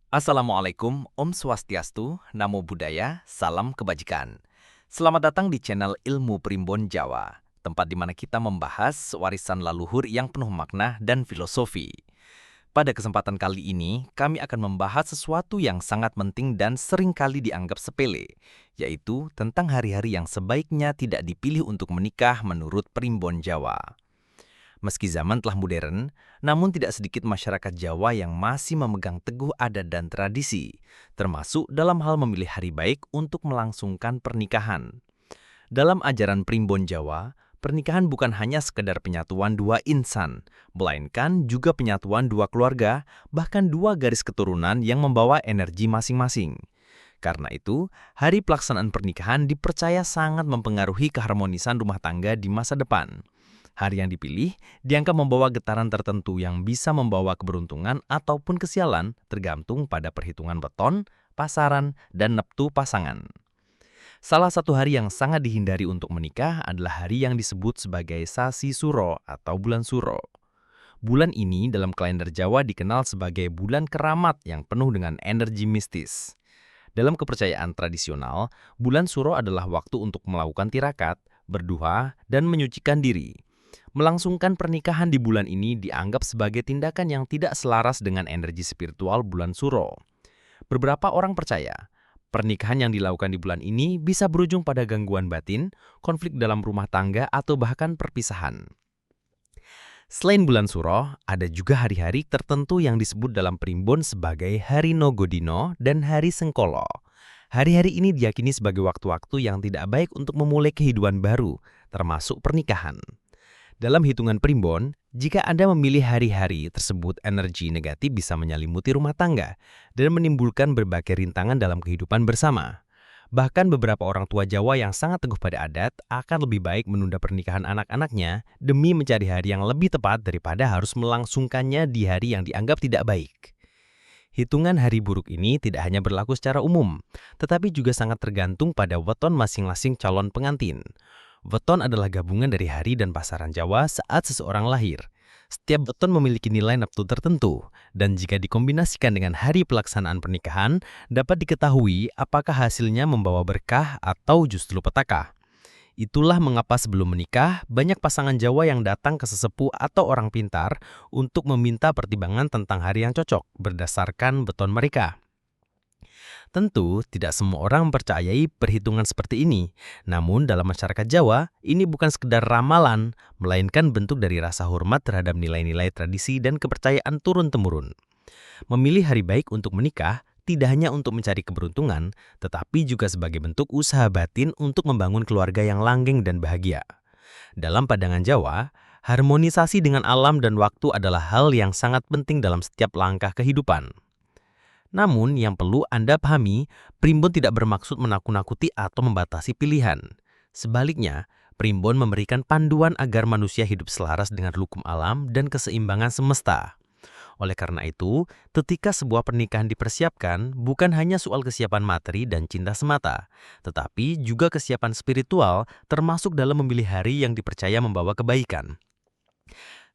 Assalamualaikum, Om Swastiastu, Namo Buddhaya, Salam Kebajikan. Selamat datang di channel Ilmu Primbon Jawa, tempat di mana kita membahas warisan leluhur yang penuh makna dan filosofi. Pada kesempatan kali ini, kami akan membahas sesuatu yang sangat penting dan sering kali dianggap sepele, yaitu tentang hari-hari yang sebaiknya tidak dipilih untuk menikah menurut Primbon Jawa. Meski zaman telah modern, namun tidak sedikit masyarakat Jawa yang masih memegang teguh adat dan tradisi, termasuk dalam hal memilih hari baik untuk melangsungkan pernikahan. Dalam ajaran Primbon Jawa, pernikahan bukan hanya sekedar penyatuan dua insan, melainkan juga penyatuan dua keluarga, bahkan dua garis keturunan yang membawa energi masing-masing. Karena itu, hari pelaksanaan pernikahan dipercaya sangat mempengaruhi keharmonisan rumah tangga di masa depan. Hari yang dipilih dianggap membawa getaran tertentu yang bisa membawa keberuntungan ataupun kesialan tergantung pada perhitungan weton, pasaran, dan neptu pasangan. Salah satu hari yang sangat dihindari untuk menikah adalah hari yang disebut sebagai Sasi Suro atau bulan Suro. Bulan ini dalam kalender Jawa dikenal sebagai bulan keramat yang penuh dengan energi mistis. Dalam kepercayaan tradisional, bulan Suro adalah waktu untuk melakukan tirakat, berdoa, dan menyucikan diri. Melangsungkan pernikahan di bulan ini dianggap sebagai tindakan yang tidak selaras dengan energi spiritual bulan Suro. Beberapa orang percaya, pernikahan yang dilakukan di bulan ini bisa berujung pada gangguan batin, konflik dalam rumah tangga, atau bahkan perpisahan. Selain bulan Suro, ada juga hari-hari tertentu yang disebut dalam Primbon sebagai Hari Nogodino dan Hari Sengkolo. Hari-hari ini diyakini sebagai waktu-waktu yang tidak baik untuk memulai kehidupan baru, termasuk pernikahan. Dalam hitungan Primbon, jika Anda memilih hari-hari tersebut, energi negatif bisa menyelimuti rumah tangga dan menimbulkan berbagai rintangan dalam kehidupan bersama. Bahkan beberapa orang tua Jawa yang sangat teguh pada adat akan lebih baik menunda pernikahan anak-anaknya demi mencari hari yang lebih tepat daripada harus melangsungkannya di hari yang dianggap tidak baik. Hitungan hari buruk ini tidak hanya berlaku secara umum, tetapi juga sangat tergantung pada weton masing-masing calon pengantin. Weton adalah gabungan dari hari dan pasaran Jawa saat seseorang lahir. Setiap weton memiliki nilai neptu tertentu, dan jika dikombinasikan dengan hari pelaksanaan pernikahan, dapat diketahui apakah hasilnya membawa berkah atau justru petaka. Itulah mengapa sebelum menikah, banyak pasangan Jawa yang datang ke sesepuh atau orang pintar untuk meminta pertimbangan tentang hari yang cocok berdasarkan weton mereka. Tentu, tidak semua orang mempercayai perhitungan seperti ini. Namun, dalam masyarakat Jawa, ini bukan sekedar ramalan, melainkan bentuk dari rasa hormat terhadap nilai-nilai tradisi dan kepercayaan turun-temurun. Memilih hari baik untuk menikah tidak hanya untuk mencari keberuntungan, tetapi juga sebagai bentuk usaha batin untuk membangun keluarga yang langgeng dan bahagia. Dalam pandangan Jawa, harmonisasi dengan alam dan waktu adalah hal yang sangat penting dalam setiap langkah kehidupan. Namun, yang perlu Anda pahami, Primbon tidak bermaksud menakut-nakuti atau membatasi pilihan. Sebaliknya, Primbon memberikan panduan agar manusia hidup selaras dengan hukum alam dan keseimbangan semesta. Oleh karena itu, ketika sebuah pernikahan dipersiapkan, bukan hanya soal kesiapan materi dan cinta semata, tetapi juga kesiapan spiritual, termasuk dalam memilih hari yang dipercaya membawa kebaikan.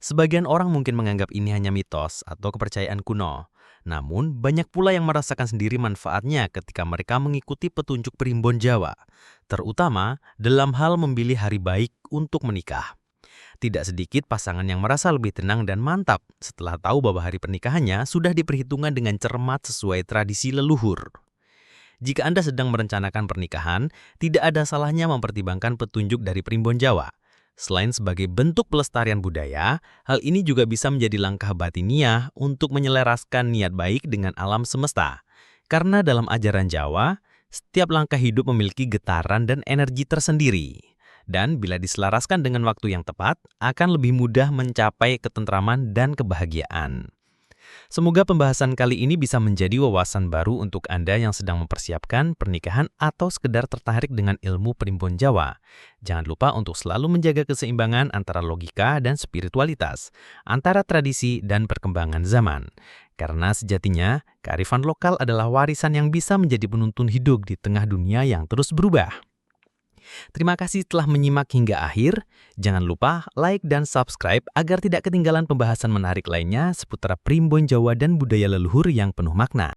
Sebagian orang mungkin menganggap ini hanya mitos atau kepercayaan kuno. Namun, banyak pula yang merasakan sendiri manfaatnya ketika mereka mengikuti petunjuk Primbon Jawa, terutama dalam hal memilih hari baik untuk menikah. Tidak sedikit pasangan yang merasa lebih tenang dan mantap setelah tahu bahwa hari pernikahannya sudah diperhitungkan dengan cermat sesuai tradisi leluhur. Jika Anda sedang merencanakan pernikahan, tidak ada salahnya mempertimbangkan petunjuk dari Primbon Jawa. Selain sebagai bentuk pelestarian budaya, hal ini juga bisa menjadi langkah batiniah untuk menyelaraskan niat baik dengan alam semesta. Karena dalam ajaran Jawa, setiap langkah hidup memiliki getaran dan energi tersendiri. Dan bila diselaraskan dengan waktu yang tepat, akan lebih mudah mencapai ketentraman dan kebahagiaan. Semoga pembahasan kali ini bisa menjadi wawasan baru untuk Anda yang sedang mempersiapkan pernikahan atau sekedar tertarik dengan ilmu Primbon Jawa. Jangan lupa untuk selalu menjaga keseimbangan antara logika dan spiritualitas, antara tradisi dan perkembangan zaman. Karena sejatinya, kearifan lokal adalah warisan yang bisa menjadi penuntun hidup di tengah dunia yang terus berubah. Terima kasih telah menyimak hingga akhir. Jangan lupa like dan subscribe agar tidak ketinggalan pembahasan menarik lainnya seputar Primbon Jawa dan budaya leluhur yang penuh makna.